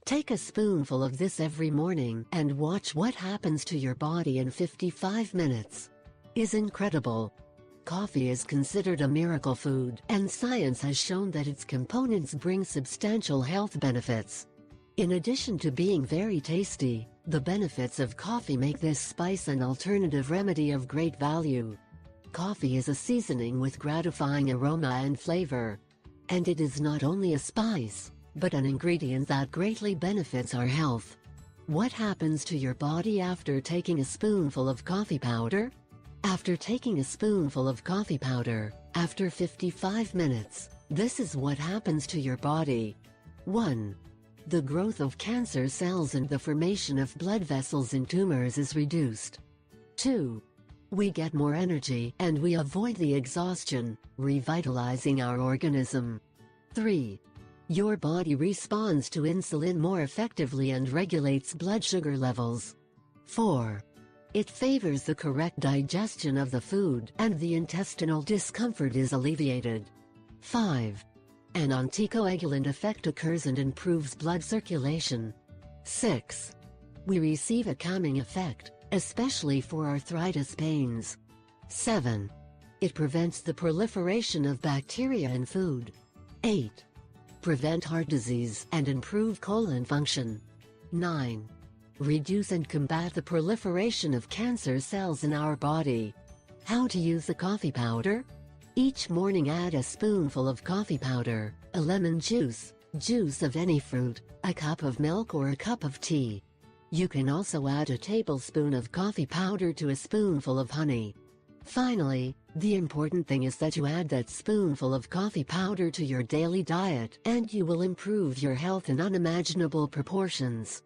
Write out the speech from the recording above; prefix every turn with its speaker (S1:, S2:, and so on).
S1: Take a spoonful of this every morning and watch what happens to your body in 55 minutes. Is incredible. Coffee is considered a miracle food, and science has shown that its components bring substantial health benefits. In addition to being very tasty, the benefits of coffee make this spice an alternative remedy of great value. Coffee is a seasoning with gratifying aroma and flavor. And it is not only a spice, but an ingredient that greatly benefits our health. What happens to your body after taking a spoonful of coffee powder? After taking a spoonful of coffee powder, after 55 minutes, this is what happens to your body. 1. The growth of cancer cells and the formation of blood vessels in tumors is reduced. 2. We get more energy and we avoid the exhaustion, revitalizing our organism. 3. Your body responds to insulin more effectively and regulates blood sugar levels. 4. It favors the correct digestion of the food and the intestinal discomfort is alleviated. 5. An anticoagulant effect occurs and improves blood circulation. 6. We receive a calming effect, especially for arthritis pains. 7. It prevents the proliferation of bacteria in food. 8. Prevent heart disease and improve colon function. 9. Reduce and combat the proliferation of cancer cells in our body. How to use the coffee powder? Each morning add a spoonful of coffee powder, a lemon juice, juice of any fruit, a cup of milk or a cup of tea. You can also add a tablespoon of coffee powder to a spoonful of honey. Finally, the important thing is that you add that spoonful of coffee powder to your daily diet and you will improve your health in unimaginable proportions.